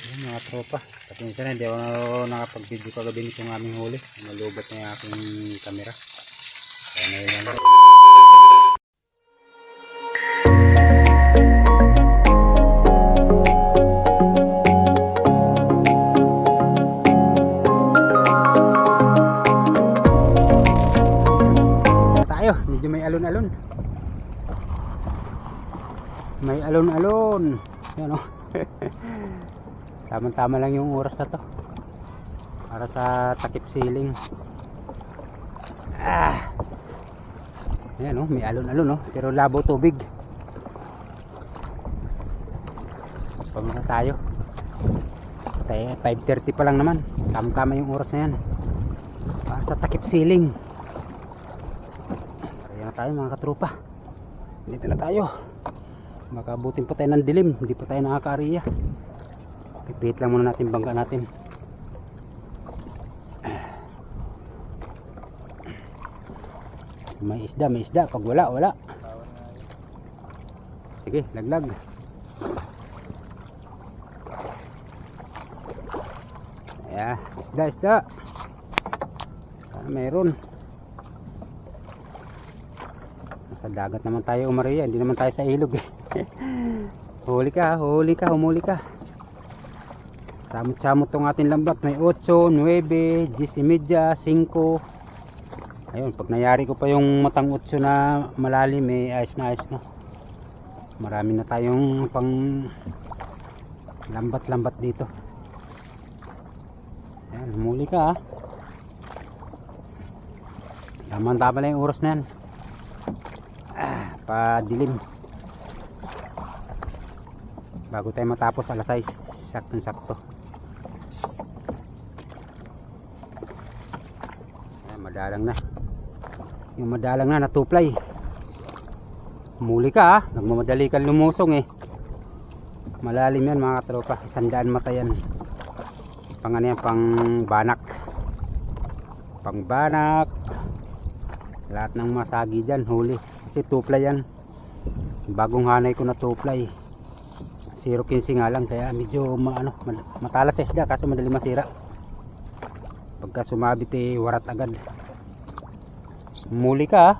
Ayan, mga tropa, pasensya na, hindi ako nakapag-video kagabi nitong aming huli. Nalubot na yung aking camera. Kaya na yun lang. Tayo, medyo may alon-alon. May alon-alon. Yan o. Tama-tama lang yung oras na to para sa takip siling. Ayan o, may alon-alon o, pero labo tubig. Pamuna tayo. 5:30 pa lang naman. Tama-tama yung oras na yan para sa takip siling. Kaya na tayo mga katropa. Dito na tayo. Makabutin pa tayo ng dilim, hindi pa tayo nakaka-area. Pipit lang muna natin bangka natin. May isda pag wala. Sige, laglag. Ayan, isda. Sana meron. Sa dagat naman tayo umariya, hindi naman tayo sa ilog eh. Huli ka. Samot-samot tong ating lambat. May 8, 9, 10, 5. Ayun, pag nayari ko pa yung matang 8 na malalim, may ayos na. Marami na tayong pang lambat dito. Ayan, humuli ka ha. Tama lang yung oras na yan. Padilim. Bago tayo matapos alas 6, saktong-sakto. Madalang na. Yung madalang na natuplay. Muli ka ha. Nagmamadali ka lumusong eh. Malalim yan mga katropa. 100 mata yan. Pang ano yan, pang banak. Pang banak. Lahat ng masagi dyan huli. Kasi tuplay yan. Bagong hanay ko na tuplay. 0.15 nga lang. Kaya medyo matalas sa isda. Kaso madali masira. Pagka sumabit eh warat agad. Humuli ka ha.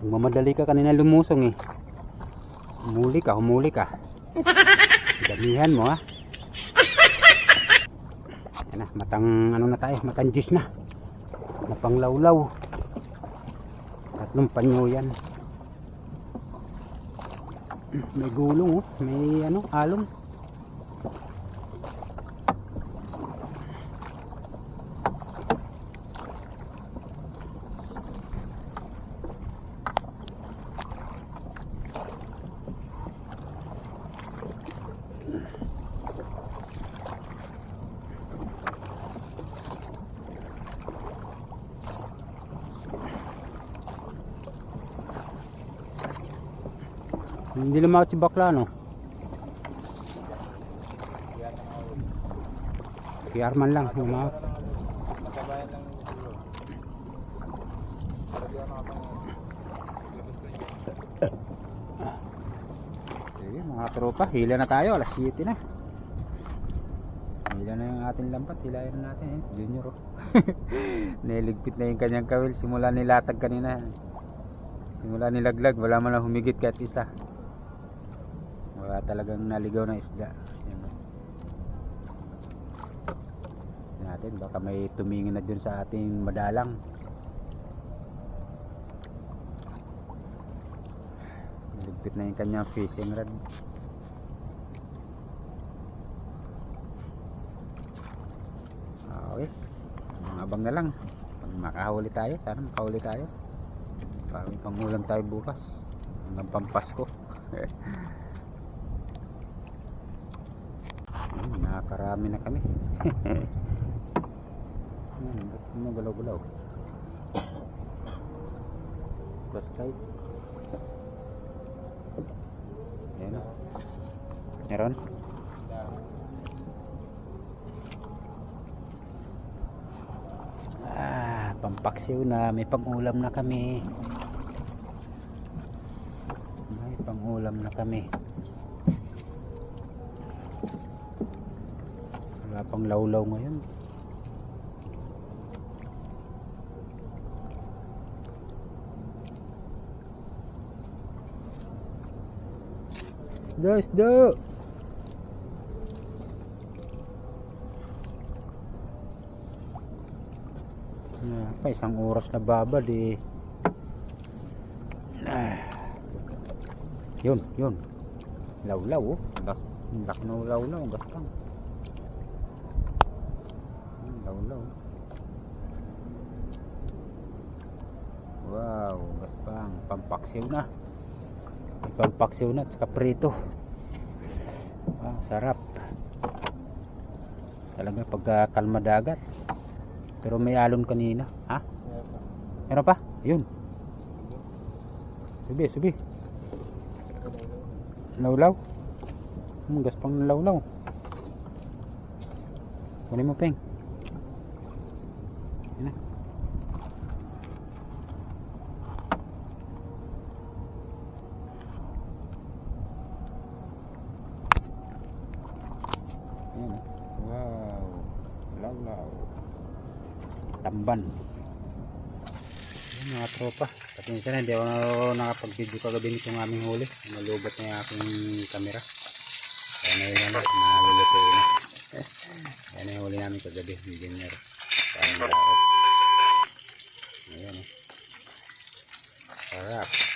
Mamadali ka kanina lumusong eh. Humuli ka. Damihan mo ha. Yan na, matang ano na tayo, matang gis na. Mapang lawlaw. 3 panyo yan. May gulong oh, may alon. Hindi lumakot si bakla no. PR man lang lumakot. Sige mga tropa, hila na tayo, alas 7 na. Hila na yung ating lambat, hilayan na natin Junior oh. Niligpit na yung kanyang kawil simula nilatag kanina. Simula nilaglag, wala man lang humigit kahit isa. Wala talagang naligaw na isda. Yan natin, baka may tumingin na dyan sa ating madalang. Niligpit na yung kanyang fishing rod. Okay, abang na lang. Pag makahuli tayo, sana makahuli tayo. Para may pangulam tayo bukas hanggang pampasko. Nakakarami na kami. Ba't gulaw-gulaw? Flashlight. Ayan. Meron? Pampaksiw na. May pangulam na kami. pang lawlaw ngayon. Isda, isda. Pa isang oras na babad eh. Yun, yun. Lawlaw oh. Laki na lawlaw, gaspang. Lawlaw. Wow, gaspang. Pampaksiw na. Pampaksiw na, tsaka prito. Ah, sarap. Talaga pagka kalma dagat. Pero may alon kanina. Ha? Meron pa? Yun. Subi, subi. Lawlaw. Gaspang na lawlaw. Kunin mo, Peng. Yan na. Yan. Wow. Lawlaw. Tamban. Yan, mga tropa. Pasensya na, hindi ako nakapag-video kagabi nitong aming huli. Nalubat na yung aking camera. Kaya na yun lang, nalulutuin na. Yan na yung huli namin kagabi, engineer. Parang laot. Ayan. Sarap.